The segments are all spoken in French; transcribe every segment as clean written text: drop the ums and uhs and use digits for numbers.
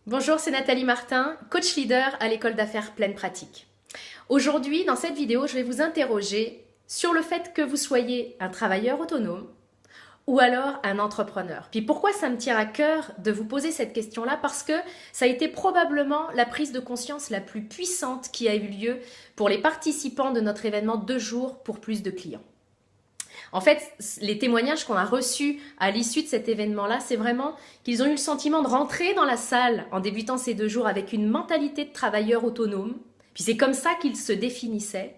Bonjour, c'est Nathalie Martin, coach leader à l'école d'affaires Pleine Pratique. Aujourd'hui, dans cette vidéo, je vais vous interroger sur le fait que vous soyez un travailleur autonome ou alors un entrepreneur. Puis pourquoi ça me tient à cœur de vous poser cette question-là? Parce que ça a été probablement la prise de conscience la plus puissante qui a eu lieu pour les participants de notre événement 2 jours pour plus de clients. En fait, les témoignages qu'on a reçus à l'issue de cet événement-là, c'est vraiment qu'ils ont eu le sentiment de rentrer dans la salle en débutant ces 2 jours avec une mentalité de travailleur autonome. Puis c'est comme ça qu'ils se définissaient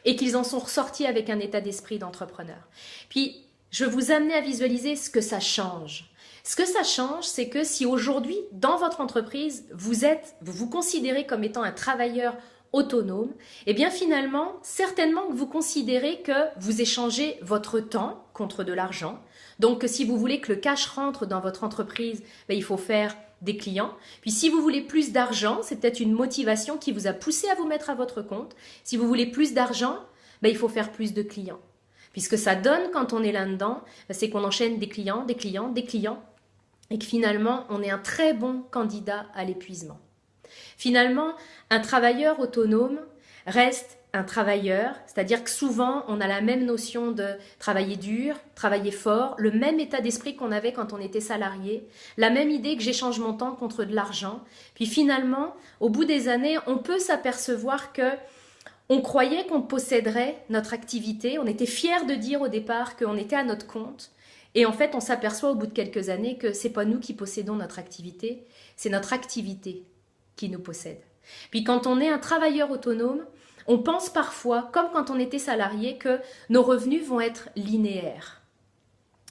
et qu'ils en sont ressortis avec un état d'esprit d'entrepreneur. Puis je vais vous amener à visualiser ce que ça change. Ce que ça change, c'est que si aujourd'hui, dans votre entreprise, vous vous considérez comme étant un travailleur autonome, eh bien finalement, certainement que vous considérez que vous échangez votre temps contre de l'argent. Donc si vous voulez que le cash rentre dans votre entreprise, il faut faire des clients. Puis si vous voulez plus d'argent, c'est peut-être une motivation qui vous a poussé à vous mettre à votre compte. Si vous voulez plus d'argent, il faut faire plus de clients. Puis ce que ça donne quand on est là-dedans, c'est qu'on enchaîne des clients, des clients, des clients, et que finalement, on est un très bon candidat à l'épuisement. Finalement, un travailleur autonome reste un travailleur, c'est-à-dire que souvent, on a la même notion de travailler dur, travailler fort, le même état d'esprit qu'on avait quand on était salarié, la même idée que j'échange mon temps contre de l'argent. Puis finalement, au bout des années, on peut s'apercevoir que on croyait qu'on posséderait notre activité, on était fiers de dire au départ qu'on était à notre compte, et en fait, on s'aperçoit au bout de quelques années que c'est pas nous qui possédons notre activité, c'est notre activité qui nous possède. Puis quand on est un travailleur autonome, on pense parfois, comme quand on était salarié, que nos revenus vont être linéaires.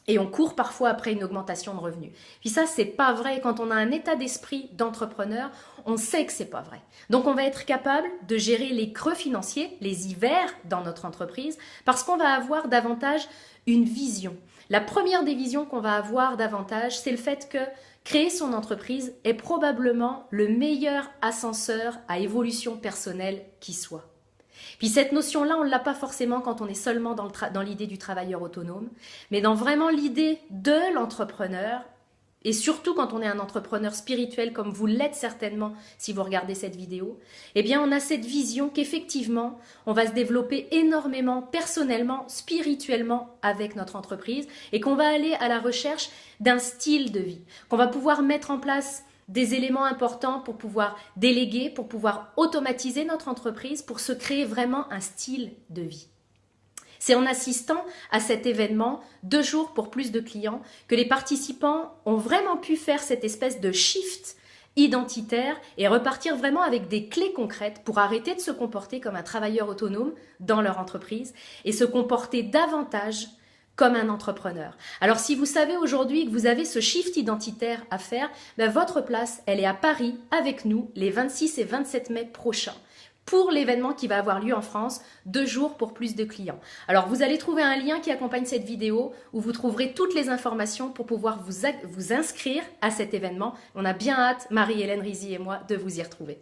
Et on court parfois après une augmentation de revenus. Puis ça, c'est pas vrai. Quand on a un état d'esprit d'entrepreneur, on sait que c'est pas vrai. Donc on va être capable de gérer les creux financiers, les hivers dans notre entreprise, parce qu'on va avoir davantage une vision. La première des visions qu'on va avoir davantage, c'est le fait que créer son entreprise est probablement le meilleur ascenseur à évolution personnelle qui soit. Puis cette notion-là, on ne l'a pas forcément quand on est seulement dans l'idée du travailleur autonome, mais dans vraiment l'idée de l'entrepreneur, et surtout quand on est un entrepreneur spirituel comme vous l'êtes certainement si vous regardez cette vidéo, eh bien on a cette vision qu'effectivement, on va se développer énormément personnellement, spirituellement avec notre entreprise et qu'on va aller à la recherche d'un style de vie, qu'on va pouvoir mettre en place des éléments importants pour pouvoir déléguer, pour pouvoir automatiser notre entreprise, pour se créer vraiment un style de vie. C'est en assistant à cet événement, 2 jours pour plus de clients, que les participants ont vraiment pu faire cette espèce de shift identitaire et repartir vraiment avec des clés concrètes pour arrêter de se comporter comme un travailleur autonome dans leur entreprise et se comporter davantage comme un entrepreneur. Alors si vous savez aujourd'hui que vous avez ce shift identitaire à faire, votre place, elle est à Paris avec nous les 26 et 27 mai prochains pour l'événement qui va avoir lieu en France, 2 jours pour plus de clients. Alors vous allez trouver un lien qui accompagne cette vidéo où vous trouverez toutes les informations pour pouvoir vous inscrire à cet événement. On a bien hâte, Marie-Hélène Rizzi et moi, de vous y retrouver.